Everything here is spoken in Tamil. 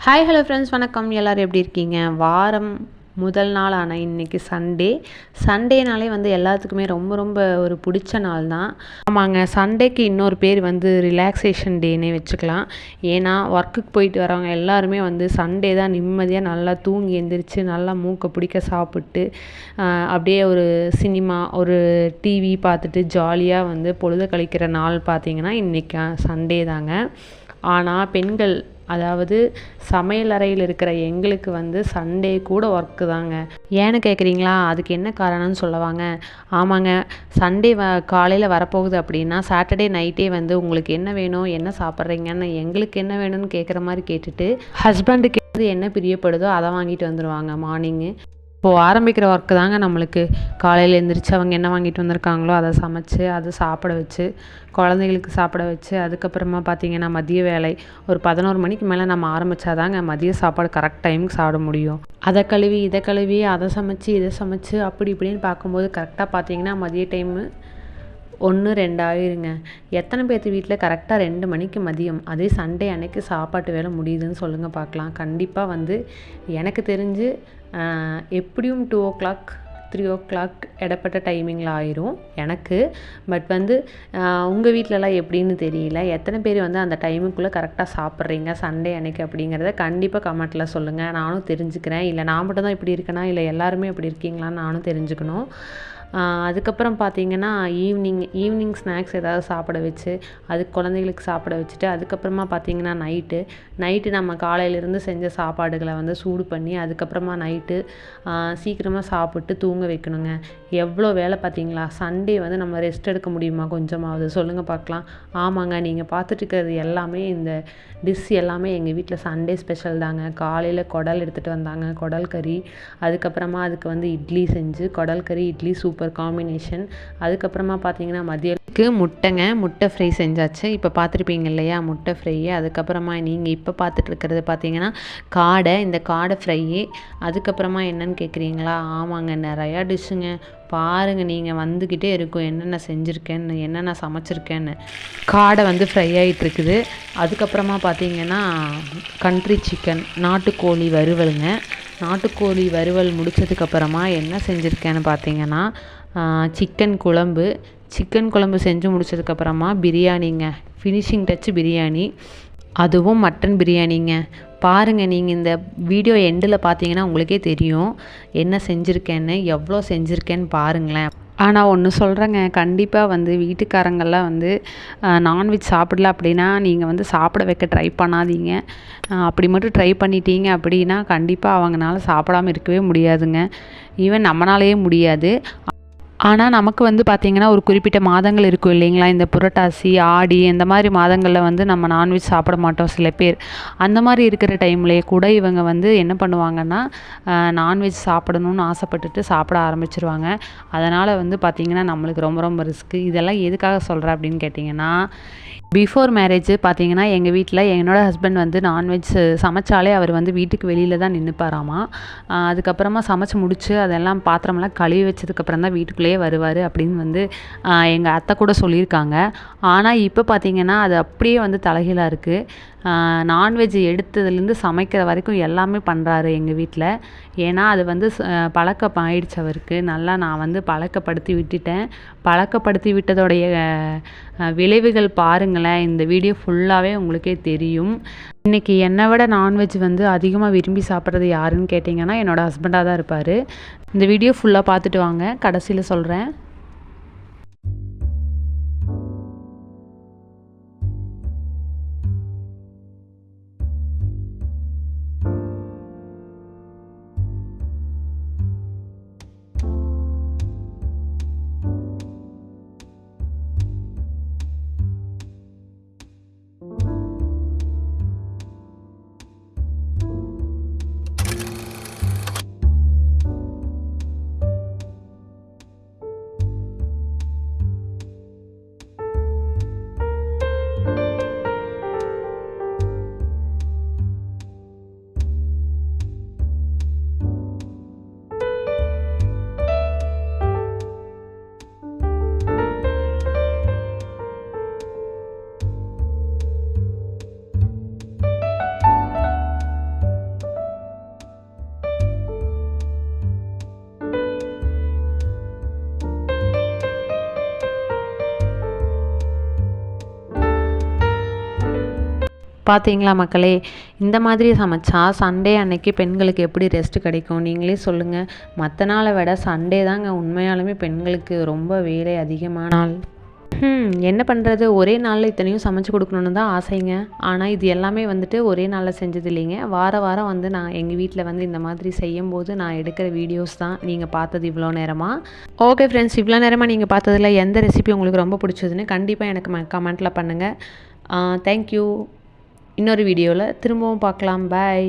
ஹாய் ஹலோ ஃப்ரெண்ட்ஸ், வணக்கம். எல்லோரும் எப்படி இருக்கீங்க? வாரம் முதல் நாள் ஆன இன்றைக்கி சண்டேனாலே வந்து எல்லாத்துக்குமே ரொம்ப ரொம்ப ஒரு பிடிச்ச நாள் தான். ஆமாங்க, சண்டேக்கு இன்னொரு பேர் வந்து ரிலாக்ஸேஷன் டேனே வச்சுக்கலாம். ஏன்னா ஒர்க்குக்கு போயிட்டு வரவங்க எல்லாருமே வந்து சண்டே தான் நிம்மதியாக நல்லா தூங்கி எழுந்திரிச்சு நல்லா மூக்கை பிடிக்க சாப்பிட்டு அப்படியே ஒரு சினிமா ஒரு டிவி பார்த்துட்டு ஜாலியாக வந்து பொழுது கழிக்கிற நாள் பார்த்திங்கன்னா இன்றைக்கி சண்டே தாங்க. ஆனால் பெண்கள், அதாவது சமையல் அறையில் இருக்கிற எங்களுக்கு வந்து சண்டே கூட ஒர்க்கு தாங்க. ஏன்னு கேட்குறீங்களா? அதுக்கு என்ன காரணம்னு சொல்லவாங்க. ஆமாங்க, சண்டே காலையில் வரப்போகுது அப்படின்னா சாட்டர்டே நைட்டே வந்து உங்களுக்கு என்ன வேணும், என்ன சாப்பிட்றீங்கன்னு, எங்களுக்கு என்ன வேணும்னு கேட்குற மாதிரி கேட்டுட்டு ஹஸ்பண்டுக்கு வந்து என்ன பிரியப்படுதோ அதை வாங்கிட்டு வந்துடுவாங்க மார்னிங்கு. இப்போது ஆரம்பிக்கிற ஒர்க்கு தாங்க நம்மளுக்கு. காலையில் எழுந்திரிச்சு அவங்க என்ன வாங்கிட்டு வந்திருக்காங்களோ அதை சமைச்சு அதை சாப்பிட வச்சு குழந்தைகளுக்கு சாப்பிட வச்சு அதுக்கப்புறமா பார்த்திங்கன்னா மதிய வேலை ஒரு 11 மணிக்கு மேலே நம்ம ஆரம்பித்தாதாங்க மதிய சாப்பாடு கரெக்ட் டைமுக்கு சாப்பிட முடியும். அதை கழுவி அதை சமைச்சு இதை சமைச்சு அப்படி இப்படின்னு பார்க்கும்போது கரெக்டாக பார்த்திங்கன்னா மதிய டைமு 1-2 ஆகிருங்க. எத்தனை பேர்த்து வீட்டில் கரெக்டாக 2 மணிக்கு மதியம், அதே சண்டே அன்னைக்கு சாப்பாட்டு வேலை முடியுதுன்னு சொல்லுங்கள் பார்க்கலாம். கண்டிப்பாக வந்து எனக்கு தெரிஞ்சு எப்படியும் 2:00 3:00 இடப்பட்ட டைமிங்கில் ஆயிரும் எனக்கு. பட் வந்து உங்கள் வீட்டிலலாம் எப்படின்னு தெரியல. எத்தனை பேர் வந்து அந்த டைமுக்குள்ளே கரெக்டாக சாப்பிட்றீங்க சண்டே அன்னைக்கு அப்படிங்கிறத கண்டிப்பாக கமெண்ட்டில் சொல்லுங்கள். நானும் தெரிஞ்சுக்கிறேன். இல்லை நான் மட்டும் தான் இப்படி இருக்கேனா, இல்லை எல்லாருமே இப்படி இருக்கீங்களான்னு நானும் தெரிஞ்சுக்கணும். அதுக்கப்புறம் பார்த்திங்கன்னா ஈவினிங் ஸ்நாக்ஸ் ஏதாவது சாப்பிட வச்சு அதுக்கு குழந்தைகளுக்கு சாப்பிட வச்சுட்டு அதுக்கப்புறமா பார்த்திங்கன்னா நைட்டு நம்ம காலையிலேருந்து செஞ்ச சாப்பாடுகளை வந்து சூடு பண்ணி அதுக்கப்புறமா நைட்டு சீக்கிரமாக சாப்பிட்டு தூங்க வைக்கணுங்க. எவ்வளோ வேலை பார்த்திங்களா? சண்டே வந்து நம்ம ரெஸ்ட் எடுக்க முடியுமா கொஞ்சமாவது? சொல்லுங்கள் பார்க்கலாம். ஆமாங்க, நீங்கள் பார்த்துட்டு இருக்கிறது எல்லாமே இந்த டிஷ் எல்லாமே எங்கள் வீட்டில் சண்டே ஸ்பெஷல் தாங்க. காலையில் குடல் எடுத்துகிட்டு வந்தாங்க, குடல் கறி. அதுக்கப்புறமா அதுக்கு வந்து இட்லி செஞ்சு குடல் கறி இட்லி சூப்பர் காம்பினேஷன். அதுக்கப்புறமா பார்த்திங்கன்னா மதியத்துக்கு முட்டை ஃப்ரை செஞ்சாச்சு. இப்போ பார்த்துருப்பீங்க இல்லையா முட்டை ஃப்ரை. அதுக்கப்புறமா நீங்கள் இப்போ பார்த்துட்ருக்கிறது பார்த்திங்கன்னா இந்த காடை ஃப்ரையி. அதுக்கப்புறமா என்னென்னு கேட்குறீங்களா? ஆமாங்க, நிறையா டிஷ்ஷுங்க. பாருங்கள், நீங்கள் வந்துக்கிட்டே இருக்கும் என்னென்ன செஞ்சுருக்கேன்னு, என்னென்ன சமைச்சிருக்கேன்னு. காடை வந்து ஃப்ரை ஆகிட்டுருக்குது. அதுக்கப்புறமா பார்த்திங்கன்னா கண்ட்ரி சிக்கன் நாட்டுக்கோழி வறுவலுங்க. நாட்டுக்கோழி வறுவல் முடித்ததுக்கப்புறமா என்ன செஞ்சுருக்கேன்னு பார்த்திங்கன்னா சிக்கன் குழம்பு செஞ்சு முடித்ததுக்கப்புறமா பிரியாணிங்க. ஃபினிஷிங் டச்சு பிரியாணி, அதுவும் மட்டன் பிரியாணிங்க. பாருங்கள், நீங்கள் இந்த வீடியோ எண்டில் பார்த்தீங்கன்னா உங்களுக்கே தெரியும் என்ன செஞ்சுருக்கேன்னு, எவ்வளோ செஞ்சுருக்கேன்னு பாருங்களேன். ஆனால் ஒன்று சொல்கிறேங்க, கண்டிப்பாக வந்து வீட்டுக்காரங்கள்லாம் வந்து நான்வெஜ் சாப்பிடல அப்படின்னா நீங்கள் வந்து சாப்பிட வைக்க ட்ரை பண்ணாதீங்க. அப்படி மட்டும் ட்ரை பண்ணிட்டீங்க அப்படின்னா கண்டிப்பாக அவங்களால சாப்பிடாமல் இருக்கவே முடியாதுங்க. ஈவன் நம்மளாலேயே முடியாது. ஆனால் நமக்கு வந்து பார்த்திங்கன்னா ஒரு குறிப்பிட்ட மாதங்கள் இருக்கும் இல்லைங்களா? இந்த புரட்டாசி, ஆடி இந்த மாதிரி மாதங்களில் வந்து நம்ம நான்வெஜ் சாப்பிட மாட்டோம் சில பேர். அந்த மாதிரி இருக்கிற டைம்லேயே கூட இவங்க வந்து என்ன பண்ணுவாங்கன்னா நான்வெஜ் சாப்பிடணும்னு ஆசைப்பட்டுட்டு சாப்பிட ஆரம்பிச்சிருவாங்க. அதனால் வந்து பார்த்திங்கன்னா நம்மளுக்கு ரொம்ப ரொம்ப ரிஸ்க்கு. இதெல்லாம் எதுக்காக சொல்கிறேன் அப்படின்னு கேட்டிங்கன்னா, பிஃபோர் மேரேஜ் பார்த்திங்கன்னா எங்கள் வீட்டில் என்னோடய ஹஸ்பண்ட் வந்து நான்வெஜ் சமைச்சாலே அவர் வந்து வீட்டுக்கு வெளியில் தான் நின்றுப்பாராமா. அதுக்கப்புறமா சமைச்சு முடித்து அதெல்லாம் பாத்திரமெல்லாம் கழுவி வச்சதுக்கப்புறம் தான் வீட்டுக்குள்ளேயே வருவார் அப்படின்னு வந்து எங்கள் அத்தை கூட சொல்லியிருக்காங்க. ஆனால் இப்போ பார்த்திங்கன்னா அது அப்படியே வந்து தலைகீழாக இருக்குது. நான்வெஜ் எடுத்ததுலேருந்து சமைக்கிற வரைக்கும் எல்லாமே பண்ணுறாரு எங்கள் வீட்டில். ஏன்னா அது வந்து பழக்கம் ஆயிடுச்சு அவருக்கு. நல்லா நான் வந்து பழக்கப்படுத்தி விட்டதோடைய விளைவுகள் பாருங்களேன். இந்த வீடியோ ஃபுல்லாகவே உங்களுக்கே தெரியும். இன்றைக்கி என்னை விட நான்வெஜ் வந்து அதிகமாக விரும்பி சாப்பிட்றது யாருன்னு கேட்டிங்கன்னா என்னோடய ஹஸ்பண்டாக தான் இருப்பார். இந்த வீடியோ ஃபுல்லாக பார்த்துட்டு வாங்க, கடைசியில் சொல்கிறேன். பார்த்தீங்களா மக்களே, இந்த மாதிரி சமைச்சா சண்டே அன்னைக்கு பெண்களுக்கு எப்படி ரெஸ்ட் கிடைக்கும் நீங்களே சொல்லுங்கள். மற்ற நாளை விட சண்டே தாங்க உண்மையாலுமே பெண்களுக்கு ரொம்ப வேலை அதிகமான நாள். என்ன பண்ணுறது, ஒரே நாளில் இத்தனையும் சமைச்சு கொடுக்கணுன்னு தான் ஆசைங்க. ஆனால் இது எல்லாமே வந்துட்டு ஒரே நாளில் செஞ்சது இல்லைங்க. வாரம் வந்து நான் எங்கள் வீட்டில் வந்து இந்த மாதிரி செய்யும்போது நான் எடுக்கிற வீடியோஸ் தான் நீங்கள் பார்த்தது இவ்வளோ நேரமாக. ஓகே ஃப்ரெண்ட்ஸ், இவ்வளோ நேரமாக நீங்கள் பார்த்ததில் எந்த ரெசிபி உங்களுக்கு ரொம்ப பிடிச்சதுன்னு கண்டிப்பாக எனக்கு கமெண்ட்டில் பண்ணுங்கள். தேங்க்யூ. இன்னொரு வீடியோவில் திரும்பவும் பார்க்கலாம். பாய்.